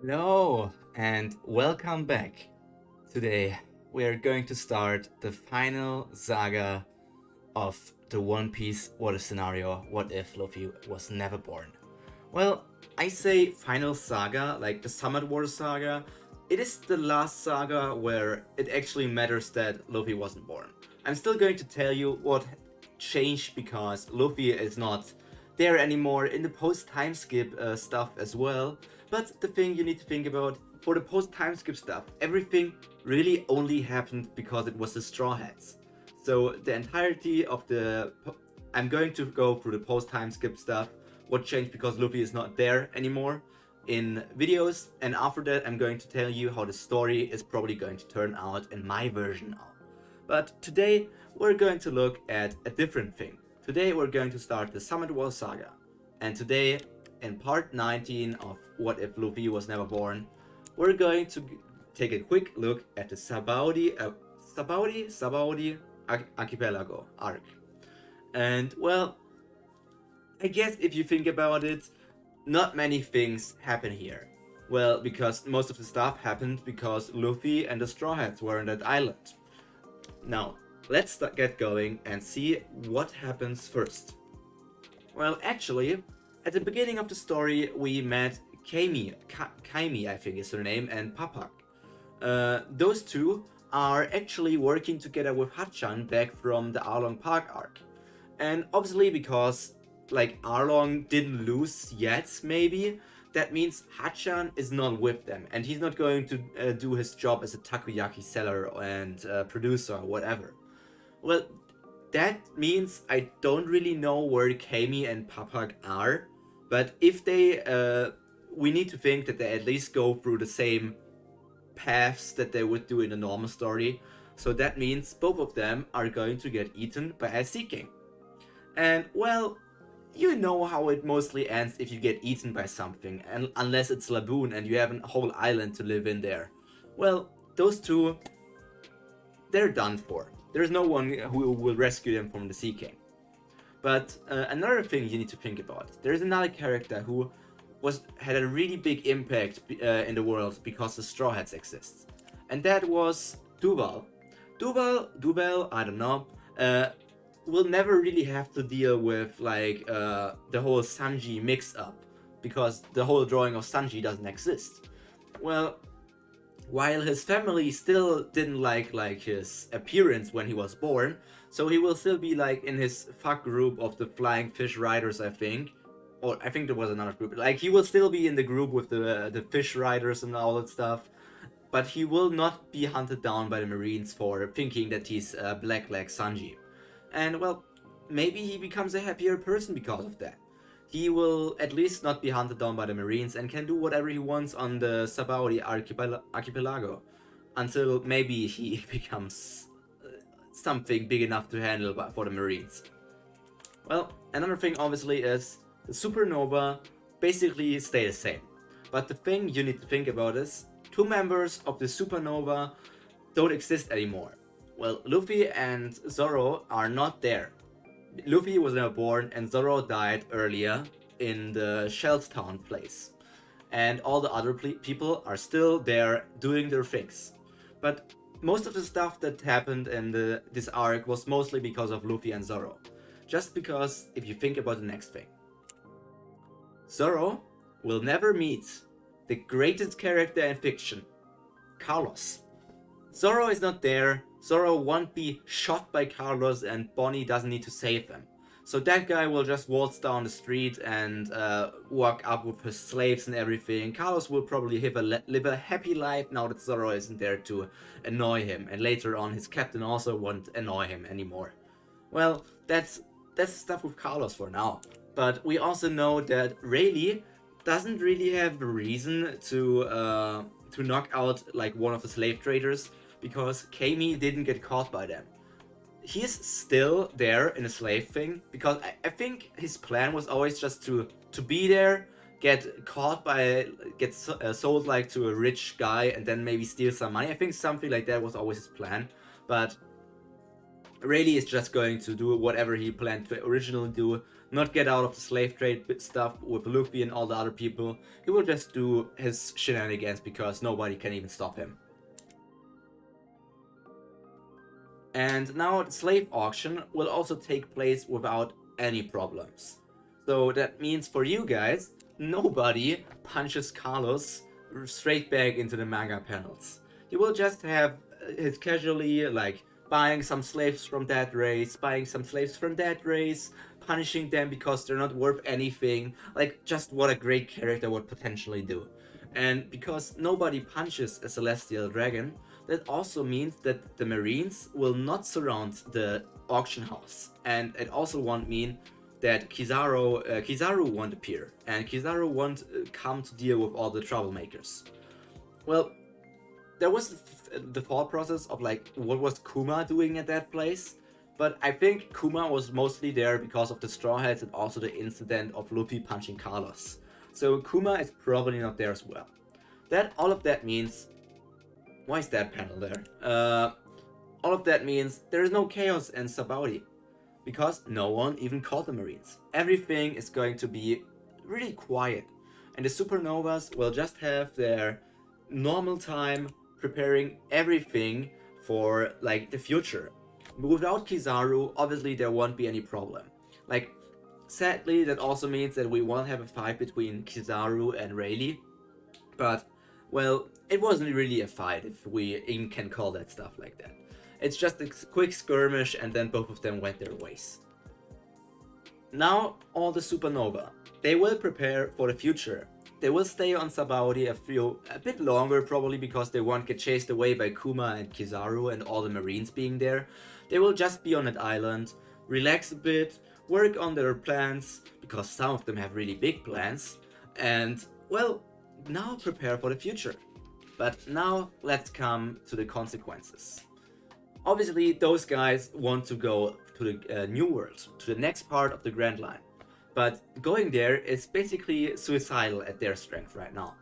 Hello and welcome back. Today we are going to start the final saga of the One Piece What If scenario. What if Luffy was never born? Well, I say final saga, like the Summit Wars saga. It is the last saga where it actually matters that Luffy wasn't born. I'm still going to tell you what changed because Luffy is not there anymore in the post time skip stuff as well. But the thing you need to think about for the post time skip stuff, everything really only happened because it was the Straw Hats. So the entirety of the I'm going to go through the post time skip stuff, what changed because Luffy is not there anymore in videos, and after that I'm going to tell you how the story is probably going to turn out in my version of. But today we're going to look at a different thing. Today we're going to start the Summit Wall Saga. And today, in part 19 of What If Luffy Was Never Born, we're going to take a quick look at the Sabaodi Archipelago arc. And well, I guess if you think about it, not many things happen here. Well, because most of the stuff happened because Luffy and the Straw Hats were on that island. Now, let's get going and see what happens first. Well, actually, at the beginning of the story, we met Kaimi, I think is her name, and Papak. Those two are actually working together with Hachan back from the Arlong Park arc. And obviously, because like Arlong didn't lose yet, maybe that means Hachan is not with them, and he's not going to do his job as a takoyaki seller and producer or whatever. Well, that means I don't really know where Kami and Papak are, but if they, we need to think that they at least go through the same paths that they would do in a normal story. So that means both of them are going to get eaten by a Sea King. And well, you know how it mostly ends if you get eaten by something, and unless it's Laboon and you have a whole island to live in there. Well, those two, they're done for. There's no one who will rescue them from the Sea King. But another thing you need to think about, there's another character who had a really big impact in the world because the Straw Hats exist. And that was Duval. Duval, I don't know, will never really have to deal with like the whole Sanji mix-up because the whole drawing of Sanji doesn't exist. Well, while his family still didn't like his appearance when he was born, so he will still be like in his fuck group of the Flying Fish Riders, I think. Or I think there was another group. Like he will still be in the group with the fish riders and all that stuff, but he will not be hunted down by the Marines for thinking that he's black like Sanji. And well, maybe he becomes a happier person because of that. He will at least not be hunted down by the Marines and can do whatever he wants on the Sabaodi Archipelago until maybe he becomes something big enough to handle for the Marines. Well, another thing obviously is the supernova basically stay the same. But the thing you need to think about is two members of the supernova don't exist anymore. Well, Luffy and Zoro are not there. Luffy was never born and Zoro died earlier in the Shellstown place. And all the other people are still there doing their things. But most of the stuff that happened in this arc was mostly because of Luffy and Zoro. Just because, if you think about the next thing, Zoro will never meet the greatest character in fiction, Carlos. Zoro is not there, Zoro won't be shot by Carlos, and Bonnie doesn't need to save him. So that guy will just waltz down the street and walk up with his slaves and everything. Carlos will probably live a happy life now that Zoro isn't there to annoy him, and later on his captain also won't annoy him anymore. Well, that's stuff with Carlos for now. But we also know that Rayleigh doesn't really have a reason to knock out like one of the slave traders because Kami didn't get caught by them. He's still there in a slave thing because I think his plan was always just to be there, get caught by, get sold like to a rich guy and then maybe steal some money. I think something like that was always his plan. But Rayleigh is just going to do whatever he planned to originally do, not get out of the slave trade stuff with Luffy and all the other people. He will just do his shenanigans because nobody can even stop him. And now the slave auction will also take place without any problems. So that means for you guys, nobody punches Carlos straight back into the manga panels. You will just have it casually, like, buying some slaves from that race, buying some slaves from that race, punishing them because they're not worth anything. Like, just what a great character would potentially do. And because nobody punches a celestial dragon, that also means that the Marines will not surround the auction house. And it also won't mean that Kizaru won't appear, and Kizaru won't come to deal with all the troublemakers. Well, there was the thought process of like, what was Kuma doing at that place? But I think Kuma was mostly there because of the Straw Hats and also the incident of Luffy punching Carlos. So Kuma is probably not there as well. All of that means... Why is that panel there? All of that means there is no chaos in Sabaodi. Because no one even called the Marines. Everything is going to be really quiet. And the Supernovas will just have their normal time preparing everything for like the future. Without Kizaru, obviously there won't be any problem. Like, sadly, that also means that we won't have a fight between Kizaru and Rayleigh. But, well, it wasn't really a fight, if we even can call that stuff like that. It's just a quick skirmish and then both of them went their ways. Now, all the Supernova. They will prepare for the future. They will stay on Sabaodi a bit longer, probably because they won't get chased away by Kuma and Kizaru and all the Marines being there. They will just be on that island, relax a bit, work on their plans, because some of them have really big plans, and, well, now prepare for the future. But now, let's come to the consequences. Obviously, those guys want to go to the New World, to the next part of the Grand Line. But going there is basically suicidal at their strength right now,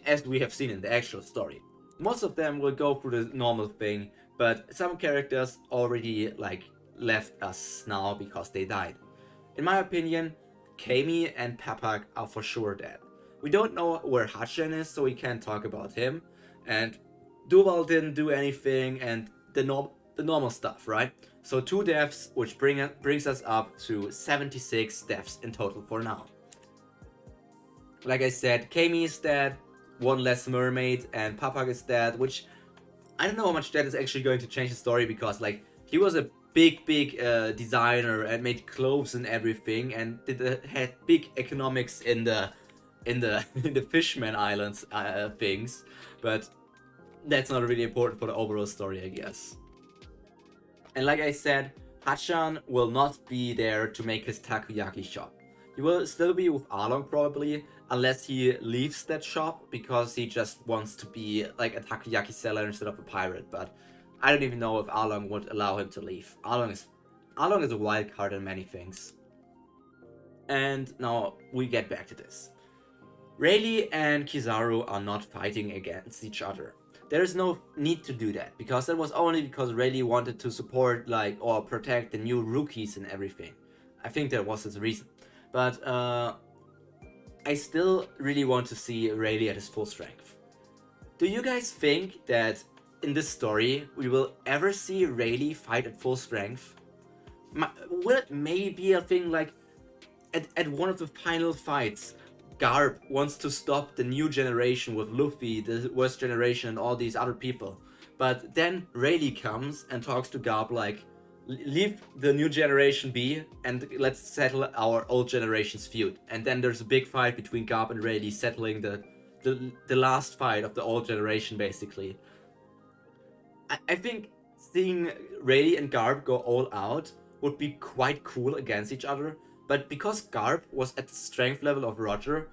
as we have seen in the actual story. Most of them will go through the normal thing, but some characters already like left us now because they died. In my opinion, Kami and Papak are for sure dead. We don't know where Hachan is, so we can't talk about him. And Duval didn't do anything, and the normal stuff, right? So 2 deaths, which brings us up to 76 deaths in total for now. Like I said, Kami is dead, 1 less mermaid, and Papak is dead, which I don't know how much that is actually going to change the story, because like he was a big designer and made clothes and everything, and had big economics in the Fishman Islands things, but that's not really important for the overall story, I guess. And like I said, Hachan will not be there to make his takoyaki shop. He will still be with Arlong probably, unless he leaves that shop because he just wants to be like a takoyaki seller instead of a pirate. But I don't even know if Arlong would allow him to leave. Arlong is a wild card in many things. And now we get back to this. Rayleigh and Kizaru are not fighting against each other. There is no need to do that, because that was only because Rayleigh wanted to support like or protect the new rookies and everything. I think that was his reason. But I still really want to see Rayleigh at his full strength. Do you guys think that in this story we will ever see Rayleigh fight at full strength? Will it maybe be a thing like at one of the final fights, Garp wants to stop the new generation with Luffy, the worst generation, and all these other people. But then Rayleigh comes and talks to Garp like, leave the new generation be and let's settle our old generation's feud. And then there's a big fight between Garp and Rayleigh, settling the last fight of the old generation, basically. I think seeing Rayleigh and Garp go all out would be quite cool against each other. But because Garp was at the strength level of Roger,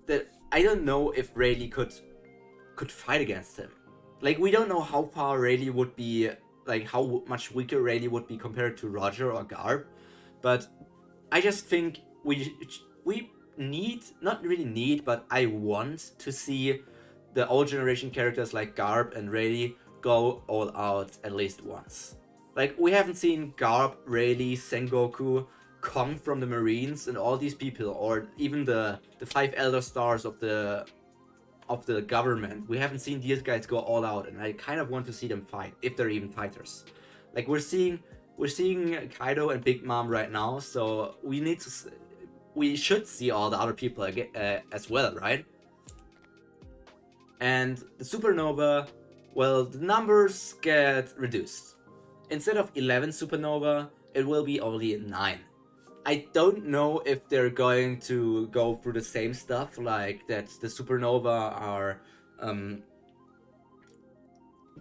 that I don't know if Rayleigh could fight against him. Like, we don't know how far Rayleigh would be, like how much weaker Rayleigh would be compared to Roger or Garp. But I just think we need, not really need, but I want to see the old generation characters like Garp and Rayleigh go all out at least once. Like, we haven't seen Garp, Rayleigh, Sengoku Kong from the Marines and all these people, or even the 5 Elder Stars of the government. We haven't seen these guys go all out, and I kind of want to see them fight, if they're even fighters. Like we're seeing Kaido and Big Mom right now, so we should see all the other people again, as well, right? And the supernova, well, the numbers get reduced. Instead of 11 supernova, it will be only 9. I don't know if they're going to go through the same stuff, like that the supernova are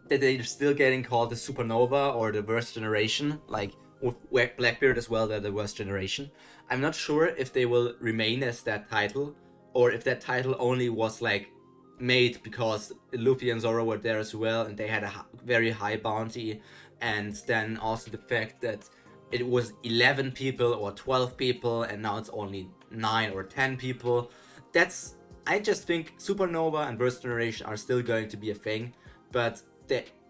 that they're still getting called the supernova or the worst generation, like with Blackbeard as well, they're the worst generation. I'm not sure if they will remain as that title, or if that title only was like made because Luffy and Zoro were there as well and they had a very high bounty, and then also the fact that it was 11 people or 12 people and now it's only 9 or 10 people. I just think Supernova and Worst Generation are still going to be a thing, but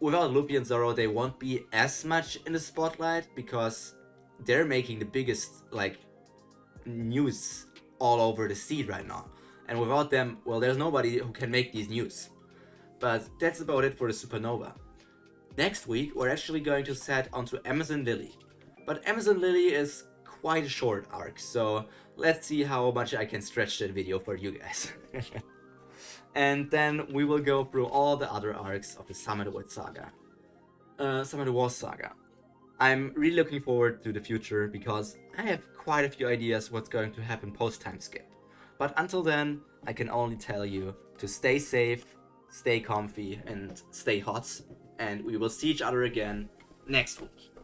without Luffy and Zoro they won't be as much in the spotlight because they're making the biggest like news all over the sea right now. And without them, well, there's nobody who can make these news. But that's about it for the Supernova. Next week, we're actually going to set onto Amazon Lily. But Amazon Lily is quite a short arc, so let's see how much I can stretch that video for you guys. And then we will go through all the other arcs of the Summer War Saga. I'm really looking forward to the future because I have quite a few ideas what's going to happen post-time skip. But until then, I can only tell you to stay safe, stay comfy, and stay hot. And we will see each other again next week.